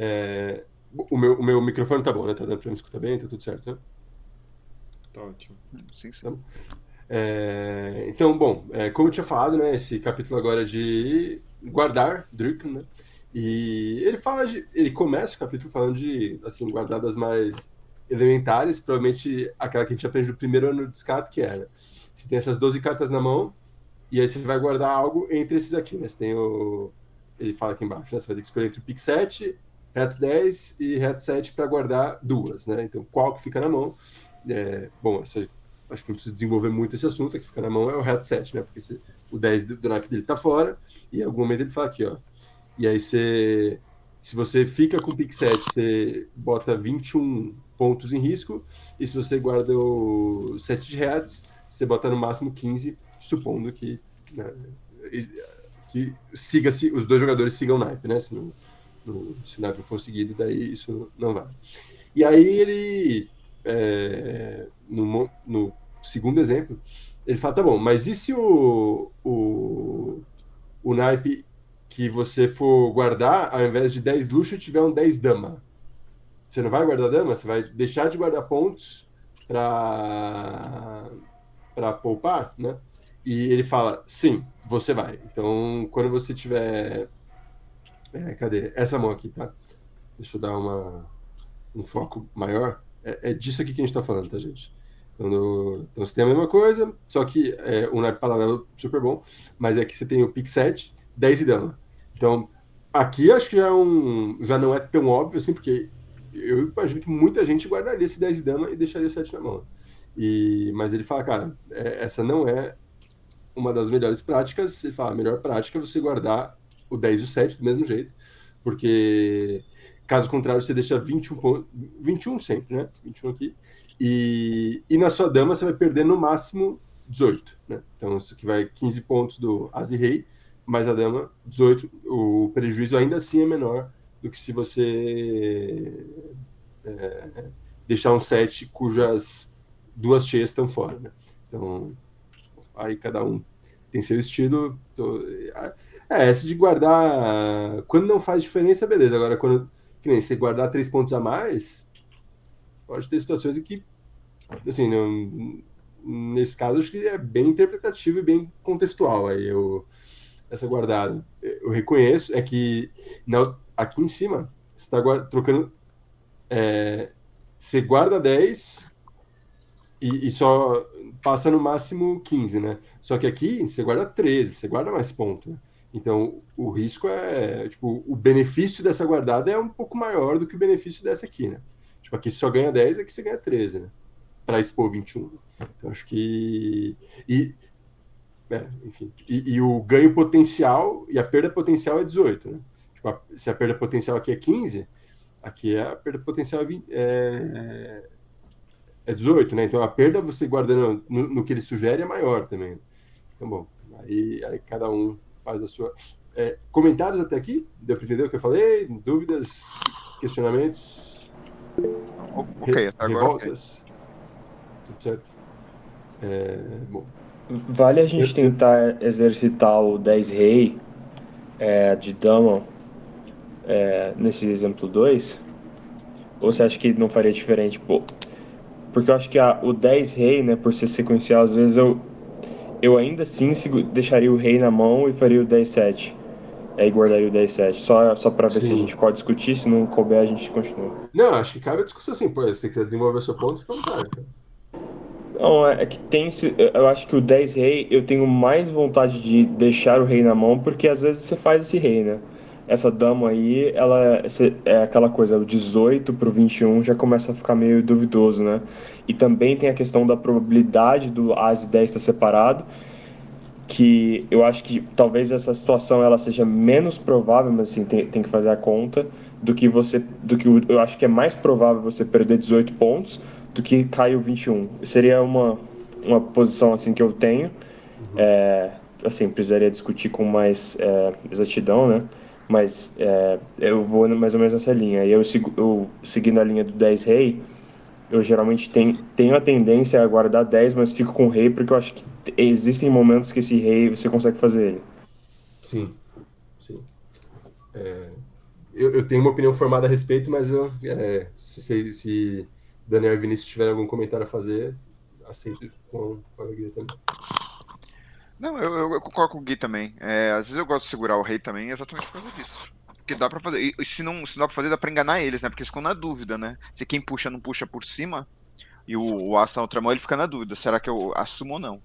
É, o meu microfone tá bom, né? Tá dando pra me escutar bem? Tá tudo certo, né? Tá ótimo. Sim, sim. Tá bom. Então, bom, como eu tinha falado, né? Esse capítulo agora é de guardar Druk, né? E ele começa o capítulo falando de, assim, guardar das mais elementares, provavelmente aquela que a gente aprende no primeiro ano de Scat, que era. Você tem essas 12 cartas na mão, e aí você vai guardar algo entre esses aqui, né? Você tem o. Ele fala aqui embaixo, né? Você vai ter que escolher entre o Pick 7, Hat 10 e Hat 7 para guardar duas, né? Então, qual que fica na mão? Bom, acho que não precisa desenvolver muito esse assunto, que fica na mão é o Hat 7, né? Porque o 10 do naipe dele tá fora, e em algum momento ele fala aqui, ó. E aí se você fica com o Pick 7, você bota 21 pontos em risco, e se você guarda o 7 de Hats, você bota no máximo 15, supondo que, né, que siga-se, os dois jogadores sigam o naipe, né? Se o naipe não for seguido, daí isso não vale. E aí ele, no segundo exemplo, ele fala, tá bom, mas e se o naipe que você for guardar, ao invés de 10 luxo, tiver um 10 dama? Você não vai guardar dama? Você vai deixar de guardar pontos para poupar, né? E ele fala, sim, você vai. Então, quando você tiver... cadê? Essa mão aqui, tá? Deixa eu dar um foco maior. É disso aqui que a gente tá falando, tá, gente? Então você tem a mesma coisa, só que um naipe paralelo super bom, mas é que você tem o pick 7, 10 e dama. Então, aqui acho que já não é tão óbvio assim, porque eu imagino que muita gente guardaria esse 10 e dama e deixaria o 7 na mão. Mas ele fala, cara, essa não é uma das melhores práticas. Ele fala, a melhor prática é você guardar o 10 e o 7 do mesmo jeito, porque caso contrário você deixa 21 pontos, 21 sempre, né? 21 aqui. E na sua dama você vai perder no máximo 18, né? Então isso aqui vai 15 pontos do As e Rei, mais a dama, 18. O prejuízo ainda assim é menor do que se você deixar um 7 cujas duas cheias estão fora, né? Então, aí cada um tem seu estilo. Essa de guardar. Quando não faz diferença, beleza. Agora, quando. Que nem você guardar 3 pontos a mais, pode ter situações em que, assim, nesse caso, acho que é bem interpretativo e bem contextual aí essa guardada. Eu reconheço, é que aqui em cima, você está trocando. Você guarda 10 e só passa no máximo 15, né? Só que aqui você guarda 13, você guarda mais ponto, né? Então o risco tipo, o benefício dessa guardada é um pouco maior do que o benefício dessa aqui, né? Tipo, aqui você só ganha 10, aqui você ganha 13, né? Para expor 21. Então acho que. Enfim. E o ganho potencial e a perda potencial é 18, né? Tipo, se a perda potencial aqui é 15, aqui a perda potencial é 18, né? Então a perda você guardando no que ele sugere é maior também. Então, bom, aí cada um faz a sua. Comentários até aqui? Deu para entender o que eu falei? Dúvidas? Questionamentos? Ok, até agora ok. Revoltas? Tudo certo? Bom. Vale a gente tentar exercitar o 10 rei de dama nesse exemplo 2? Ou você acha que não faria diferente? Pô, porque eu acho que o 10 rei, né, por ser sequencial, às vezes eu ainda assim deixaria o rei na mão e faria o 10-7. Aí guardaria o 10-7. Só pra ver se a Sim. gente pode discutir, se não couber a gente continua. Não, acho que cabe a discussão assim. Pô, se você quiser desenvolver o seu ponto, fica à vontade, cara. Não, é que tem. Eu acho que o 10 rei eu tenho mais vontade de deixar o rei na mão, porque às vezes você faz esse rei, né? Essa dama aí, ela é aquela coisa, o 18 pro 21 já começa a ficar meio duvidoso, né? E também tem a questão da probabilidade do As e 10 estar separado, que eu acho que talvez essa situação ela seja menos provável, mas assim, tem que fazer a conta, eu acho que é mais provável você perder 18 pontos do que cair o 21. Seria uma posição assim que eu tenho. Uhum. Assim, precisaria discutir com mais exatidão, né? Mas eu vou mais ou menos nessa linha. E eu seguindo a linha do 10 rei, eu geralmente tenho a tendência a guardar 10, mas fico com o rei porque eu acho que existem momentos que esse rei você consegue fazer ele. Sim, sim. eu tenho uma opinião formada a respeito, mas se Daniel e Vinícius tiverem algum comentário a fazer, aceito com alegria também. Não, eu concordo com o Gui também. Às vezes eu gosto de segurar o rei também exatamente por causa disso. Porque dá pra fazer. E se não dá pra fazer, dá pra enganar eles, né? Porque eles ficam na dúvida, né? Se quem puxa não puxa por cima, e o as na outra mão, ele fica na dúvida. Será que eu assumo ou não?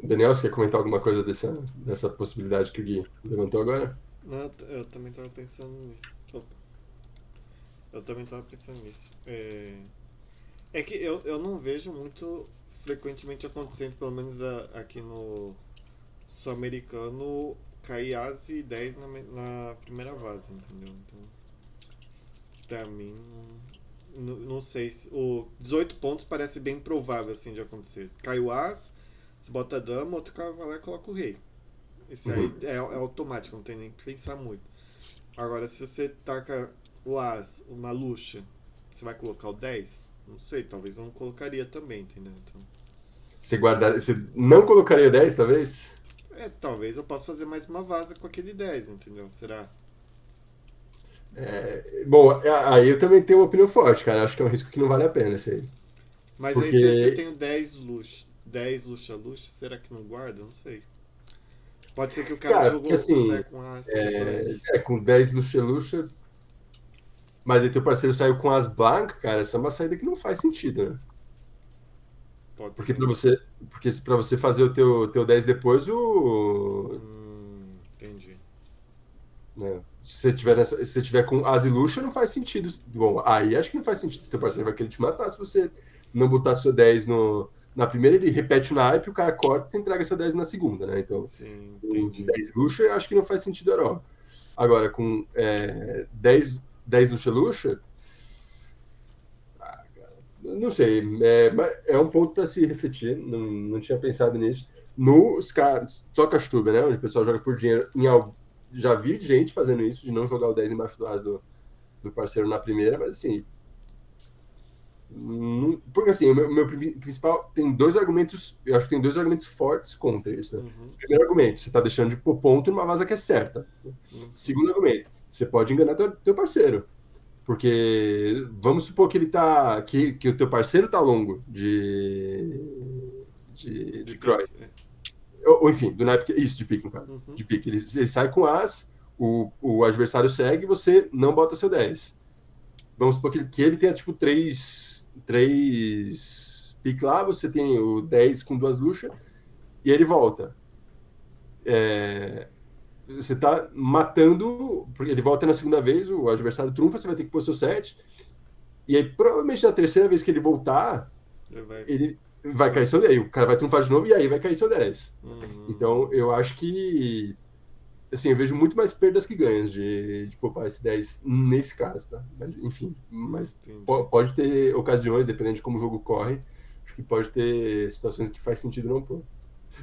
Daniel, você quer comentar alguma coisa dessa possibilidade que o Gui levantou agora? Não, eu também tava pensando nisso. Opa. Eu também tava pensando nisso. É que eu não vejo muito frequentemente acontecendo, pelo menos aqui no sul-americano, cair as e 10 na primeira vase, entendeu? Então, pra mim, não sei se. O 18 pontos parece bem provável assim de acontecer. Cai o as, você bota a dama, outro cara vai lá e coloca o rei. Esse aí é automático, não tem nem que pensar muito. Agora, se você taca o as, uma luxa, você vai colocar o 10? Não sei, talvez eu não colocaria também, entendeu? Então, Você não colocaria 10, talvez? talvez eu possa fazer mais uma vaza com aquele 10, entendeu? Será? Bom, aí eu também tenho uma opinião forte, cara. Acho que é um risco que não vale a pena esse aí. Mas aí Porque... se você tem o 10 luxa, 10 luxa, será que não guarda? Não sei. Pode ser que o cara jogou assim, sai com as black. com 10 luxa, mas aí teu parceiro saiu com as black, cara, essa é uma saída que não faz sentido, né? Pode Porque ser. pra você fazer o teu 10 depois, Entendi. né, se você tiver com as e luxa, não faz sentido. Bom, aí acho que não faz sentido. Teu parceiro vai querer te matar se você não botar seu 10 na primeira, ele repete o naipe, o cara corta e você entrega seu 10 na segunda, né? Então, Sim, com entendi. 10 luxa, eu acho que não faz sentido at all. Agora, com 10 luxa, não sei, é um ponto para se refletir, não tinha pensado nisso. No Socastube, né, onde o pessoal joga por dinheiro, já vi gente fazendo isso, de não jogar o 10 embaixo do as do parceiro na primeira, mas assim, porque assim, o meu principal, tem dois argumentos, eu acho que tem dois argumentos fortes contra isso, né? Primeiro argumento, você está deixando de pôr ponto numa vaza que é certa. Segundo argumento, você pode enganar teu parceiro. Porque vamos supor que ele tá. Que o teu parceiro tá longo de Croy. Ou enfim, do naipe. Isso, de pique, no caso. De pique. Ele sai com as, o adversário segue e você não bota seu 10. Vamos supor que ele tenha tipo 3 pique lá, você tem o 10 com 2 luxas, e ele volta. Você tá matando, porque ele volta na segunda vez, o adversário trunfa, você vai ter que pôr seu 7. E aí, provavelmente, na terceira vez que ele voltar, ele vai cair seu 10. O cara vai trunfar de novo e aí vai cair seu 10. Então, eu acho que... Assim, eu vejo muito mais perdas que ganhos de poupar esse 10 nesse caso, tá? Mas, enfim, pode ter ocasiões, dependendo de como o jogo corre, acho que pode ter situações que faz sentido não pôr.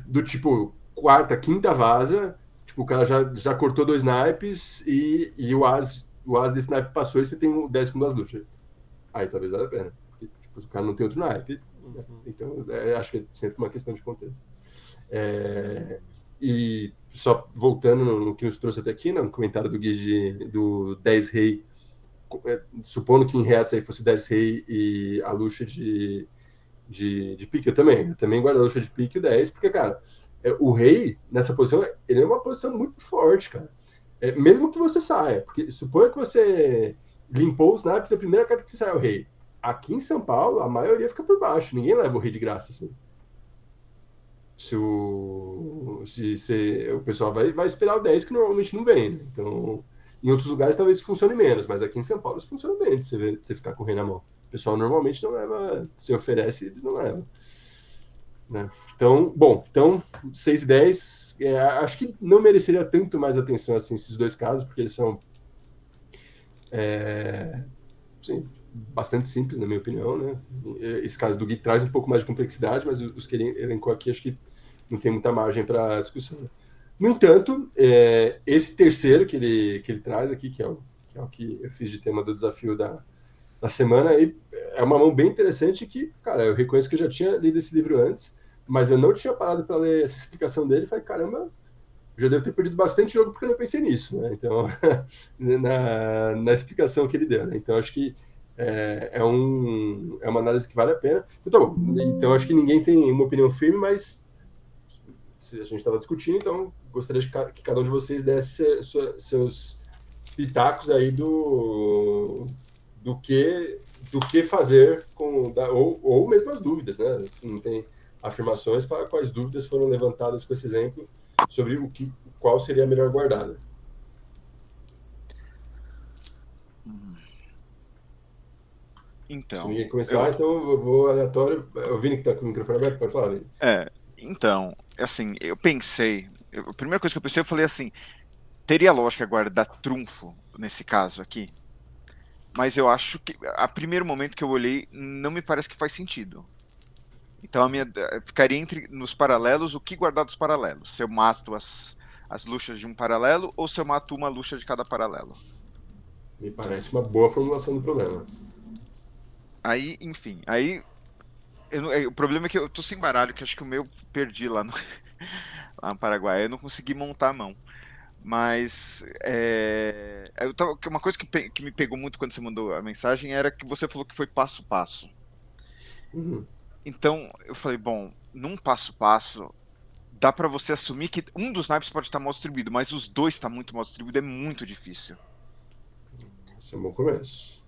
Do tipo, quarta, quinta vaza, tipo, o cara já cortou 2 naipes e o as desse naipe passou e você tem o 10 com 2 luxas. Aí talvez valha a pena. Porque tipo, o cara não tem outro naipe. Então, acho que é sempre uma questão de contexto. E só voltando no que nos trouxe até aqui, no comentário do Gui do 10 rei, supondo que em reatos aí fosse 10 rei e a luxa de pique, eu também guardo a luxa de pique e o 10, porque, cara, o rei, nessa posição, ele é uma posição muito forte, cara. Mesmo que você saia, porque suponha que você limpou os naipes, a primeira carta que você sai é o rei. Aqui em São Paulo, a maioria fica por baixo, ninguém leva o rei de graça, assim. O pessoal vai esperar o 10, que normalmente não vem, né? Então, em outros lugares talvez funcione menos, mas aqui em São Paulo isso funciona bem, de você ficar com o rei na mão. O pessoal normalmente não leva, se oferece, eles não levam. Né? Então, 6 e 10, acho que não mereceria tanto mais atenção assim, esses dois casos, porque eles são sim, bastante simples, na minha opinião. Né? Esse caso do Gui traz um pouco mais de complexidade, mas os que ele elencou aqui, acho que não tem muita margem para discussão. No entanto, esse terceiro que ele traz aqui, que é o que eu fiz de tema do desafio da semana, aí, é uma mão bem interessante que, cara, eu reconheço que eu já tinha lido esse livro antes, mas eu não tinha parado para ler essa explicação dele e falei, caramba, eu já devo ter perdido bastante jogo porque eu não pensei nisso, né? Então, na explicação que ele deu, né? Então, acho que é uma análise que vale a pena. Então, tá bom. Então, acho que ninguém tem uma opinião firme, mas se a gente estava discutindo, então gostaria que cada um de vocês desse seus pitacos aí do que fazer ou mesmo as dúvidas, né? Se não tem afirmações, fala quais dúvidas foram levantadas com esse exemplo sobre qual seria a melhor guardada. Então, se ninguém começar, então eu vou aleatório. O Vini que tá com o microfone aberto, pode falar, Vini. Então, assim, eu pensei, a primeira coisa que eu pensei, eu falei assim, teria lógica guardar trunfo nesse caso aqui, mas eu acho que, a primeiro momento que eu olhei, não me parece que faz sentido. Então, ficaria nos paralelos, o que guardar dos paralelos? Se eu mato as luxas de um paralelo, ou se eu mato uma luxa de cada paralelo? Me parece uma boa formulação do problema. Aí, enfim, o problema é que eu tô sem baralho, que acho que o meu perdi lá no Paraguai, eu não consegui montar a mão. Mas uma coisa que me pegou muito quando você mandou a mensagem era que você falou que foi passo a passo. Uhum. Então eu falei, bom, num passo a passo dá pra você assumir que um dos naipes pode estar mal distribuído, mas os dois tá muito mal distribuído, é muito difícil. Esse é um bom começo.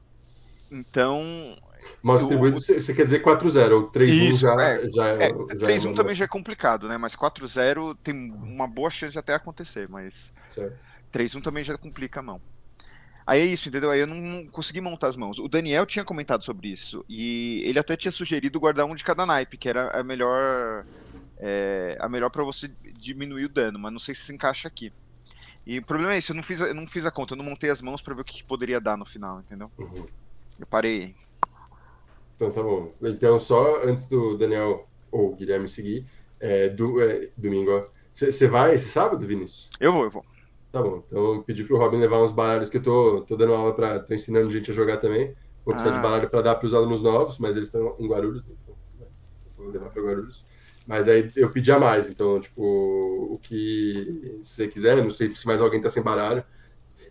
Então... Mal distribuído, você quer dizer 4-0, ou 3-1 já é 3-1 também já é complicado, né? Mas 4-0 tem uma boa chance de até acontecer, mas certo. 3-1 também já complica a mão. Aí é isso, entendeu? Aí eu não consegui montar as mãos. O Daniel tinha comentado sobre isso, e ele até tinha sugerido guardar um de cada naipe, que era a melhor para você diminuir o dano, mas não sei se encaixa aqui. E o problema é isso, eu não fiz a conta, eu não montei as mãos pra ver o que poderia dar no final, entendeu? Uhum. Eu parei. Então tá bom. Então, só antes do Daniel ou Guilherme seguir, domingo, ó. Você vai esse sábado, Vinícius? Eu vou. Tá bom. Então eu pedi pro Robin levar uns baralhos que eu tô dando aula tô ensinando gente a jogar também. Vou precisar de baralho para dar para os alunos novos, mas eles estão em Guarulhos, então vou levar para Guarulhos. Mas aí eu pedi a mais, então, tipo, o que se você quiser, não sei se mais alguém tá sem baralho.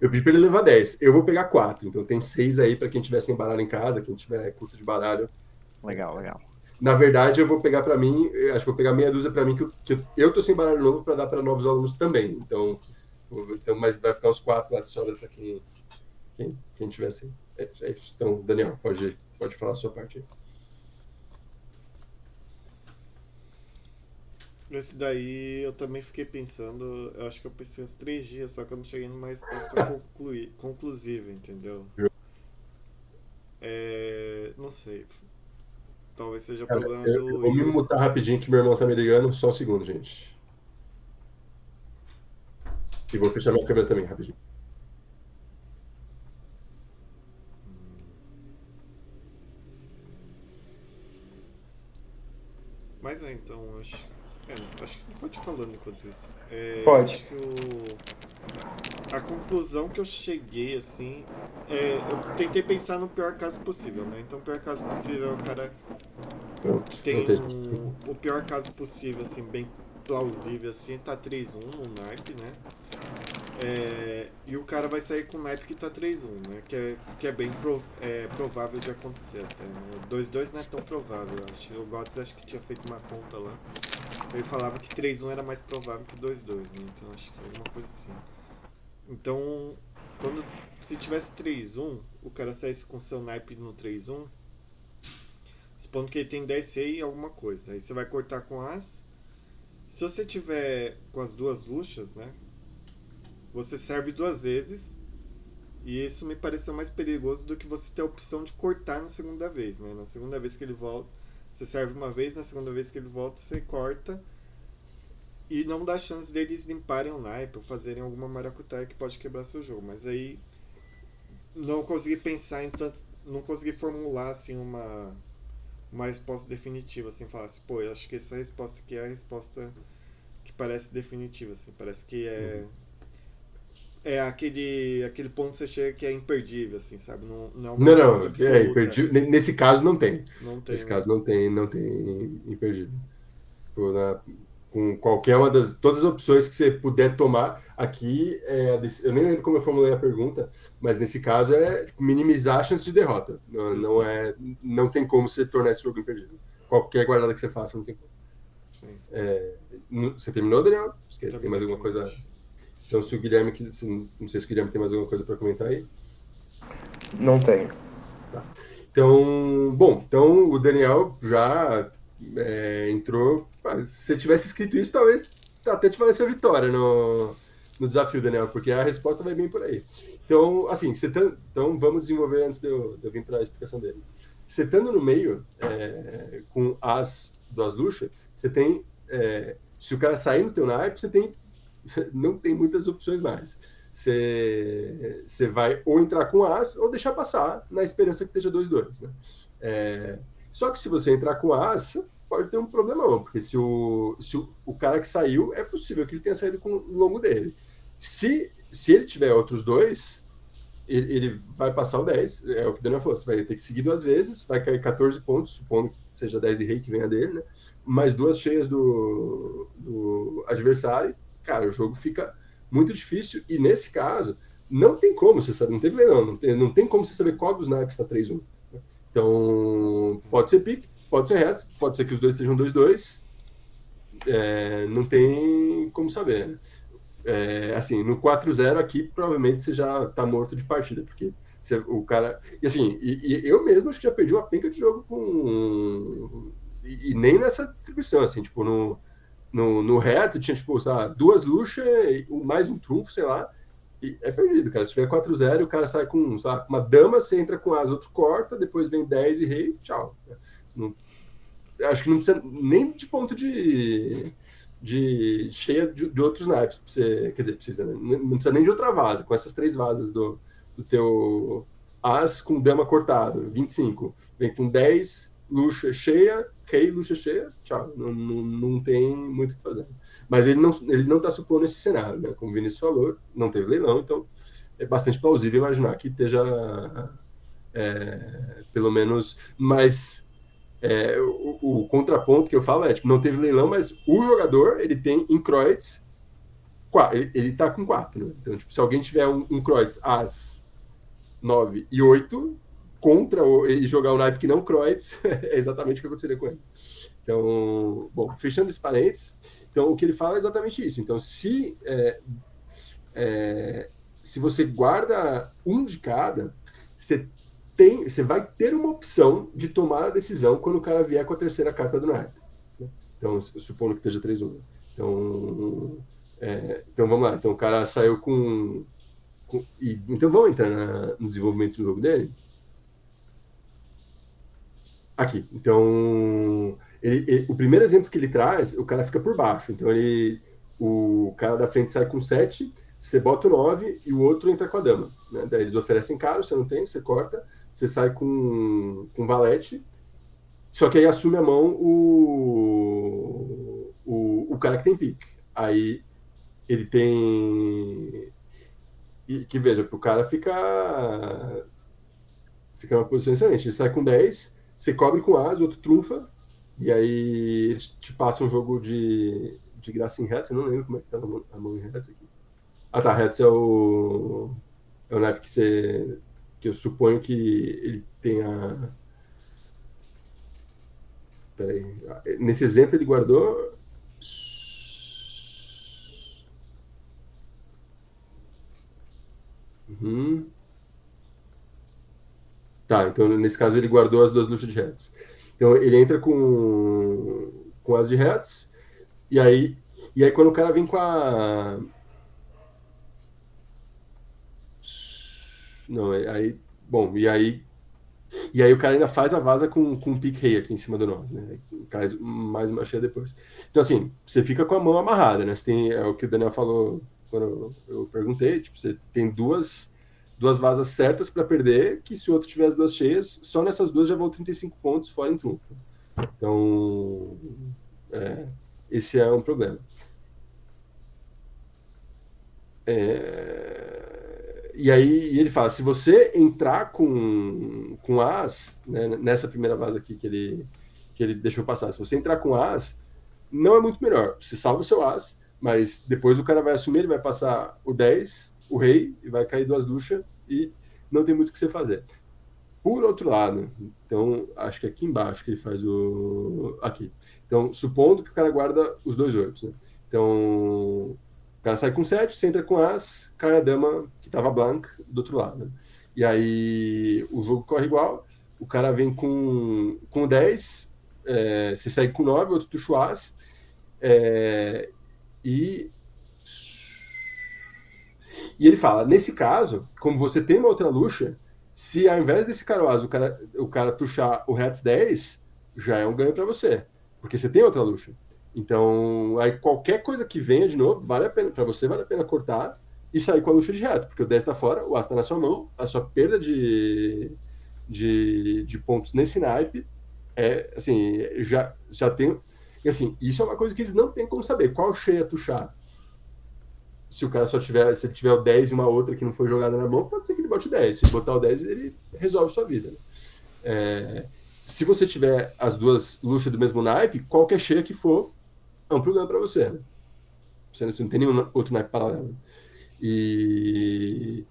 Eu pedi para ele levar 10. Eu vou pegar 4, então tem 6 aí para quem tiver sem baralho em casa, quem tiver curto de baralho. Legal. Na verdade, eu vou pegar para mim, acho que vou pegar meia dúzia para mim, que eu tô sem baralho novo para dar para novos alunos também. Então, mas vai ficar uns 4 lá de sobra para quem tiver assim. É isso. Então, Daniel, pode falar a sua parte aí. Esse daí eu também fiquei pensando, eu acho que eu pensei uns 3 dias, só que eu não cheguei numa resposta conclusiva, entendeu? Não sei. Talvez seja o problema eu vou me mutar rapidinho que meu irmão tá me ligando. Só um segundo, gente. E vou fechar minha câmera também, rapidinho. Mas então, acho que pode ir falando enquanto isso. Pode. Acho que a conclusão que eu cheguei, assim, eu tentei pensar no pior caso possível, né? Então, o pior caso possível é o cara Pronto. tem o pior caso possível, assim, bem plausível, assim, tá 3-1 no naipe, né? E o cara vai sair com o naipe que tá 3-1, né? Que é bem provável de acontecer até, né? 2-2 não é tão provável, eu acho. O Gotts acho que tinha feito uma conta lá. Ele falava que 3-1 era mais provável que 2-2, né? Então acho que é alguma coisa assim. Então, se tivesse 3-1, o cara saísse com seu naipe no 3-1, supondo que ele tem 10C e alguma coisa. Aí você vai cortar com as. Se você tiver com as duas luxas, né? Você serve 2 vezes. E isso me pareceu mais perigoso do que você ter a opção de cortar na segunda vez, né? Na segunda vez que ele volta, você serve uma vez, na segunda vez que ele volta, você corta. E não dá chance deles limparem o naipe ou fazerem alguma maracutaia que pode quebrar seu jogo. Mas aí não consegui pensar em tanto. Não consegui formular assim uma resposta definitiva, assim, falar assim, pô, eu acho que essa resposta aqui é a resposta que parece definitiva, assim, parece que aquele ponto que você chega que é imperdível, assim, sabe? Não é uma resposta absoluta. Imperdível. Nesse caso não tem. Não tem, Nesse né? caso não tem imperdível. Tipo, com qualquer uma todas as opções que você puder tomar. Aqui, eu nem lembro como eu formulei a pergunta, mas nesse caso é tipo, minimizar a chance de derrota. Não tem como você tornar esse jogo imperdível. Qualquer guardada que você faça, não tem como. Sim. Você terminou, Daniel? Você tem mais alguma Também. coisa? Então, se o Guilherme, não sei se o Guilherme tem mais alguma coisa para comentar aí. Não tenho. Tá. Então o Daniel já entrou. Se você tivesse escrito isso, talvez até te valesse a vitória no desafio, Daniel, porque a resposta vai bem por aí. Então, assim, então vamos desenvolver antes de eu vir para a explicação dele. Você estando no meio, com as duas luxas, você tem. Se o cara sair no teu naipe, não tem muitas opções mais. Você vai ou entrar com as ou deixar passar na esperança que esteja 2-2, né? Só que se você entrar com as, pode ter um problemão, porque se o cara que saiu, é possível que ele tenha saído com o longo dele. Se ele tiver outros dois, ele vai passar o 10, é o que o Daniel falou, você vai ter que seguir 2 vezes, vai cair 14 pontos, supondo que seja 10 e rei que venha dele, né? Mais 2 cheias do adversário, cara, o jogo fica muito difícil, e nesse caso, não tem como você saber, não teve leilão, não tem como você saber qual dos naipes está 3-1. Então, pode ser pique, pode ser reto, pode ser que os dois estejam 2-2, não tem como saber, né? Assim, no 4-0 aqui, provavelmente você já tá morto de partida, porque o cara... E assim, eu mesmo acho que já perdi uma penca de jogo com... E nem nessa distribuição, assim, tipo, no reto tinha, tipo, sei lá, 2 luxas, mais um trunfo, sei lá, e é perdido, cara. Se tiver 4-0, o cara sai com, sei lá, uma dama, você entra com as, outro corta, depois vem 10 e rei, tchau. Acho que não precisa nem de ponto de cheia de outros naipes. Quer dizer, precisa, né? Não precisa nem de outra vaza. Com essas 3 vazas do teu as com dama cortado, 25. Vem com 10, luxa cheia, rei, luxa cheia, tchau. Não tem muito o que fazer. Mas ele não está supondo esse cenário, né? Como o Vinícius falou, não teve leilão, então é bastante plausível imaginar que esteja pelo menos mais... o contraponto que eu falo tipo, não teve leilão, mas o jogador, ele tem em Kreutz, ele tá com 4, né? Então, tipo, se alguém tiver um Kreutz As 9 e 8 contra e jogar um naipe que não Kreutz, é exatamente o que aconteceria com ele. Então, bom, fechando esse parênteses, então o que ele fala é exatamente isso. Então, se você guarda um de cada, você vai ter uma opção de tomar a decisão quando o cara vier com a terceira carta do naipe. Então, supondo que esteja 3-1. Então, vamos lá. Então, o cara saiu com então, vamos entrar no desenvolvimento do jogo dele? Aqui. Então, o primeiro exemplo que ele traz, o cara fica por baixo. Então, o cara da frente sai com 7, você bota o 9 e o outro entra com a dama. Né? Daí eles oferecem caro, você não tem, você corta, você sai com valete, só que aí assume a mão o cara que tem pique. Aí ele tem... Que veja, pro cara fica uma posição excelente. Ele sai com 10, você cobre com as, outro trunfa, e aí eles te passam um jogo de graça em Hertz. Eu não lembro como é que tá a mão em Hertz aqui. Ah tá, Hertz é o naipe que eu suponho que ele tenha... Peraí. Nesse exemplo ele guardou... Uhum. Tá, então nesse caso ele guardou as 2 luxas de Hertz. Então ele entra com as de Hertz, e aí quando o cara vem com a... Não, aí... Bom, e aí o cara ainda faz a vaza com um pique rei aqui em cima do 9, né? Cai mais uma cheia depois. Então, assim, você fica com a mão amarrada, né? Você tem, é o que o Daniel falou quando eu perguntei, tipo, você tem duas vazas certas para perder, que se o outro tiver as 2 cheias, só nessas 2 já vão 35 pontos fora em trunfo. Então, esse é um problema. E aí ele fala, se você entrar com as, né, nessa primeira vaza aqui que ele deixou passar, se você entrar com as, não é muito melhor. Você salva o seu as, mas depois o cara vai assumir, ele vai passar o 10, o rei, e vai cair 2 duchas, e não tem muito o que você fazer. Por outro lado, então, acho que aqui embaixo que ele faz o... Aqui. Então, supondo que o cara guarda os 2 8, né? Então, o cara sai com 7, você entra com as, cai a dama que tava blanca do outro lado. Né? E aí, o jogo corre igual, o cara vem com 10, você segue com 9, outro tuxa o as, e ele fala, nesse caso, como você tem uma outra luxa, se ao invés desse caroaz o cara tuchar o Hats 10, já é um ganho para você, porque você tem outra luxa. Então, aí qualquer coisa que venha de novo, vale a pena, para você vale a pena cortar e sair com a luxa de reto, porque o 10 está fora, o as está na sua mão, a sua perda de pontos nesse naipe assim, já tem. E assim, isso é uma coisa que eles não têm como saber. Qual cheia tuchar? Se o cara só tiver, se ele tiver o 10 e uma outra que não foi jogada na mão, pode ser que ele bote o 10. Se botar o 10, ele resolve sua vida. Né? Se você tiver as duas luxas do mesmo naipe, qualquer cheia que for, é um problema para você. Né? Você não tem nenhum outro naipe paralelo. E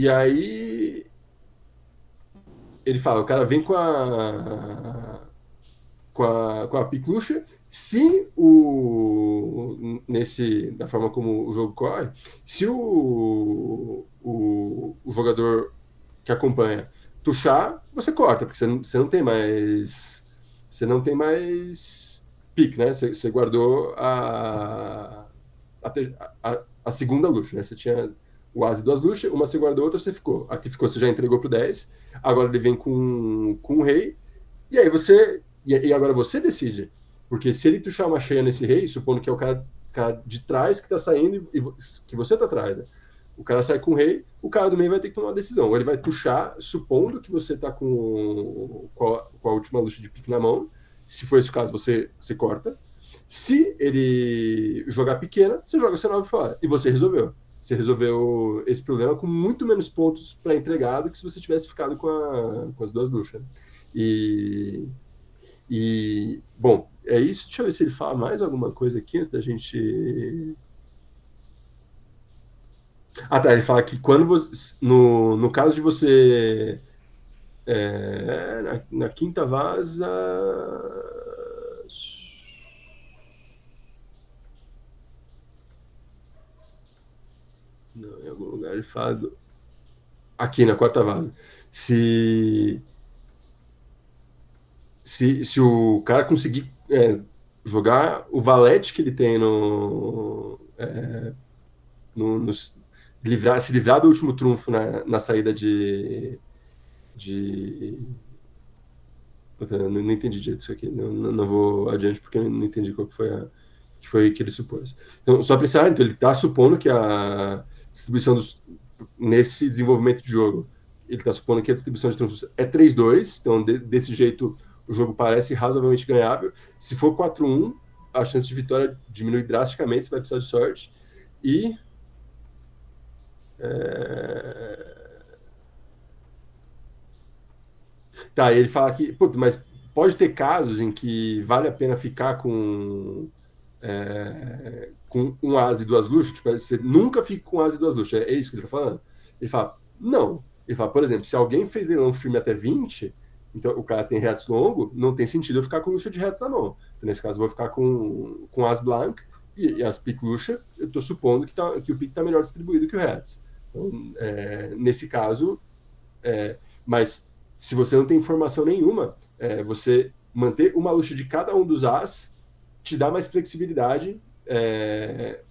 aí ele fala, o cara vem com a Piclucha, se da forma como o jogo corre, se o jogador que acompanha tuchar, você corta, porque você não tem mais pique, né? Você guardou a segunda luxa, né? Você tinha o as e 2 luxas, uma você guardou, outra você ficou. A que ficou você já entregou pro 10, agora ele vem com o rei, e aí e agora você decide. Porque se ele tuchar uma cheia nesse rei, supondo que é o cara de trás que tá saindo e que você tá atrás, né? O cara sai com o rei, o cara do meio vai ter que tomar uma decisão. Ou ele vai tuchar, supondo que você tá com a última luxa de pique na mão. Se for esse o caso, você corta. Se ele jogar pequena, você joga o C9 fora. E você resolveu. Você resolveu esse problema com muito menos pontos para entregar do que se você tivesse ficado com as 2 luxas. Bom, é isso. Deixa eu ver se ele fala mais alguma coisa aqui antes da gente. Ah, tá. Ele fala que quando você, no caso de você. Na quinta vaza. Não, em algum lugar ele fala. Aqui na quarta vaza. Se o cara conseguir jogar o valete que ele tem se livrar do último trunfo na saída não entendi direito isso aqui. Não vou adiante porque eu não entendi qual que foi que ele supôs. Então, só pensar, então ele está supondo que a distribuição nesse desenvolvimento de jogo, ele está supondo que a distribuição de trunfos é 3-2, então desse jeito o jogo parece razoavelmente ganhável. Se for 4-1, a chance de vitória diminui drasticamente, você vai precisar de sorte. E tá, ele fala que, putz, mas pode ter casos em que vale a pena ficar com um as e 2 luxas, tipo, você nunca fica com as e 2 luxas, é isso que ele tá falando? Ele fala, não. Ele fala, por exemplo, se alguém fez leilão firme até 20, então o cara tem retos longo, não tem sentido eu ficar com luxa de retos na mão. Então, nesse caso, eu vou ficar com as blank e as pique luxa, eu tô supondo que o pique tá melhor distribuído que o retos. Então, nesse caso, mas se você não tem informação nenhuma, você manter uma luxa de cada um dos as te dá mais flexibilidade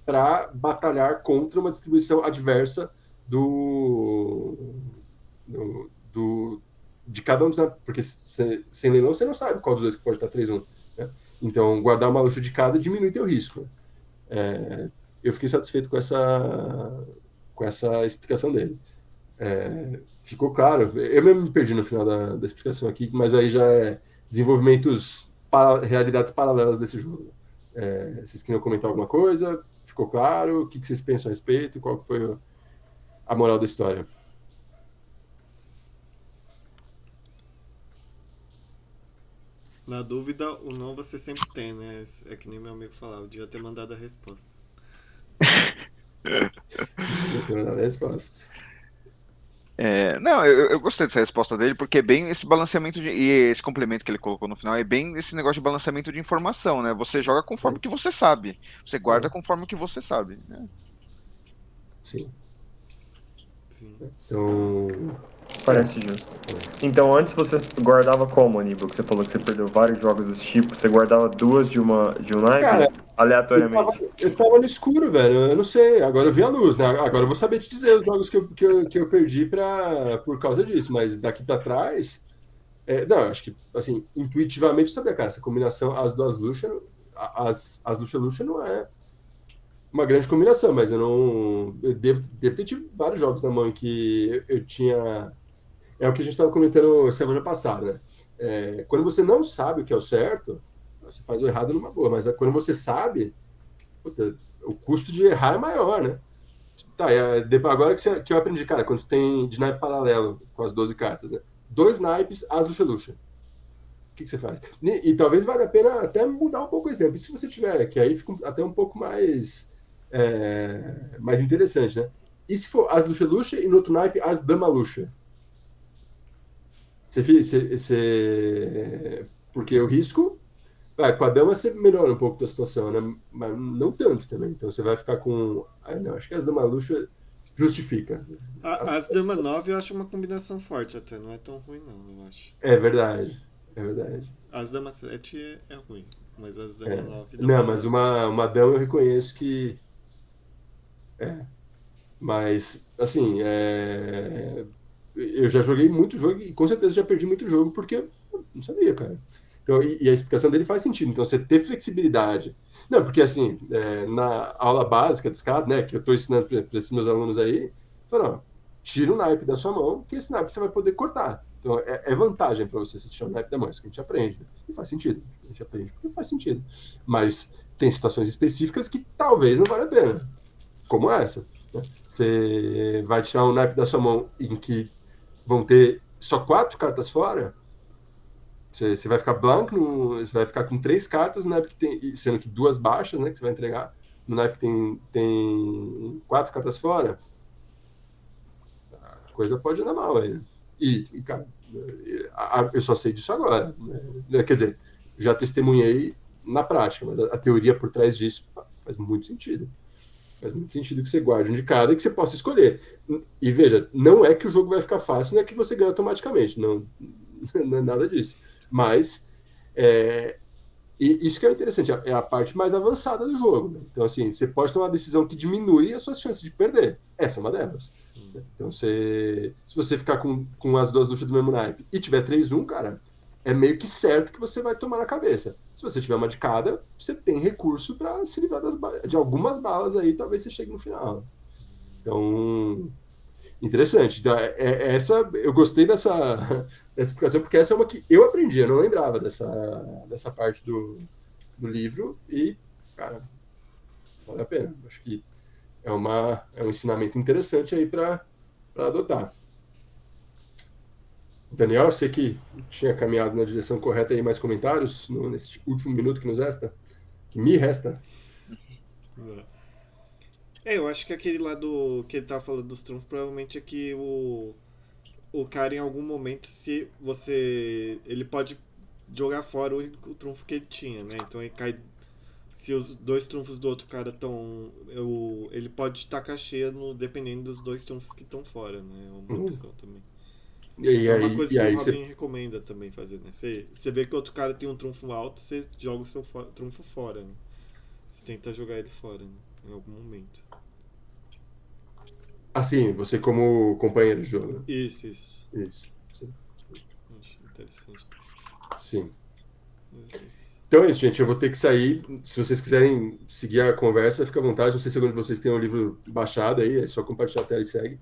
para batalhar contra uma distribuição adversa de cada um dos... Porque sem leilão você não sabe qual dos dois que pode estar 3-1. Né? Então, guardar uma luxa de cada diminui teu risco. Eu fiquei satisfeito com essa explicação dele. Ficou claro. Eu mesmo me perdi no final da explicação aqui, mas aí já é desenvolvimentos para realidades paralelas desse jogo. Vocês queriam comentar alguma coisa? Ficou claro? O que vocês pensam a respeito? Qual foi a moral da história? Na dúvida, o não você sempre tem, né? É que nem meu amigo falava, eu devia ter mandado a resposta. Eu tenho nada a resposta. Não, eu gostei dessa resposta dele, porque é bem esse balanceamento e esse complemento que ele colocou no final é bem esse negócio de balanceamento de informação, né? Você joga conforme o que você sabe, você guarda conforme o que você sabe, né? Sim. Sim. Então. Parece justo. Então, antes você guardava como, Aníbal? Que você falou que você perdeu vários jogos desse tipo. Você guardava duas de um Cara, naipe aleatoriamente? eu tava no escuro, velho. Eu não sei. Agora eu vi a luz, né? Agora eu vou saber te dizer os jogos que eu perdi por causa disso. Mas daqui pra trás. Não, eu acho que, assim, intuitivamente eu sabia, cara, essa combinação, as duas Lucian, as Lucian não é uma grande combinação, mas eu não. Eu devo ter tido vários jogos na mão em que eu tinha. É o que a gente estava comentando semana passada, né? Quando você não sabe o que é o certo, você faz o errado numa boa, mas quando você sabe, puta, o custo de errar é maior, né? Tá, agora que eu aprendi, cara, quando você tem de naipe paralelo com as 12 cartas, né? Dois naipes, as Luxa. O que você faz? E talvez valha a pena até mudar um pouco o exemplo. E se você tiver, que aí fica até um pouco mais interessante, né? E se for as Luxa e no outro naipe as Dama Luxa? Porque o risco, com a dama você melhora um pouco da situação, né? Mas não tanto também. Então você vai ficar com. Não, acho que as Dama Luxa justifica. As Dama 9 eu acho uma combinação forte até, não é tão ruim não, eu acho. É verdade. É verdade. As Dama 7 é ruim, mas as Dama 9 dá Não, pra mas jogar. uma dama eu reconheço que. Mas, assim, eu já joguei muito jogo e com certeza já perdi muito jogo porque eu não sabia, cara. Então, e a explicação dele faz sentido. Então, você ter flexibilidade. Não, porque assim, na aula básica de escada, né, que eu estou ensinando para esses meus alunos aí, fala, tira o naipe da sua mão, que esse naipe você vai poder cortar. Então, é vantagem para você se tirar o naipe da mão, isso que a gente aprende. Né? E faz sentido. A gente aprende porque faz sentido. Mas tem situações específicas que talvez não valha a pena, como essa. Né? Você vai tirar um naipe da sua mão em que vão ter só 4 cartas fora, você vai ficar blanco, você vai ficar com 3 cartas no naipe que tem, sendo que 2 baixas, né, que você vai entregar, no naipe que tem 4 cartas fora, a coisa pode andar mal aí. Cara, eu só sei disso agora. Né? Quer dizer, já testemunhei na prática, mas a teoria por trás disso faz muito sentido. Faz muito sentido que você guarde um de cada e que você possa escolher. E veja, não é que o jogo vai ficar fácil, não é que você ganha automaticamente, não, não é nada disso. Mas e isso que é interessante, é a parte mais avançada do jogo. Né? Então, assim, você pode tomar uma decisão que diminui as suas chances de perder. Essa é uma delas. Então, se você ficar com as duas lutas do mesmo naipe e tiver 3-1, cara, é meio que certo que você vai tomar na cabeça. Se você tiver uma de cada, você tem recurso para se livrar de algumas balas aí, talvez você chegue no final. Então, interessante. Então, eu gostei dessa explicação, porque essa é uma que eu aprendi, eu não lembrava dessa parte do livro e, cara, vale a pena. Acho que é um ensinamento interessante aí para adotar. Daniel, eu sei que tinha caminhado na direção correta aí, mais comentários nesse último minuto que nos resta? Que me resta? Eu acho que aquele lá que ele tava falando dos trunfos, provavelmente é que o cara em algum momento, se você. Ele pode jogar fora o único trunfo que ele tinha, né? Então ele cai. Se os dois trunfos do outro cara estão. Ele pode tacar cheia dependendo dos dois trunfos que estão fora, né? É uma opção também. É uma coisa que o Robin recomenda também fazer, né? Você vê que outro cara tem um trunfo alto, você joga o seu trunfo fora, né? Você tenta jogar ele fora, né? Em algum momento. Assim, você como companheiro de jogo. Né? Isso. Isso. Sim. Acho interessante. Sim. Mas Então é isso, gente. Eu vou ter que sair. Se vocês quiserem seguir a conversa, fica à vontade. Não sei se algum de vocês tem o livro baixado aí, é só compartilhar a tela e segue.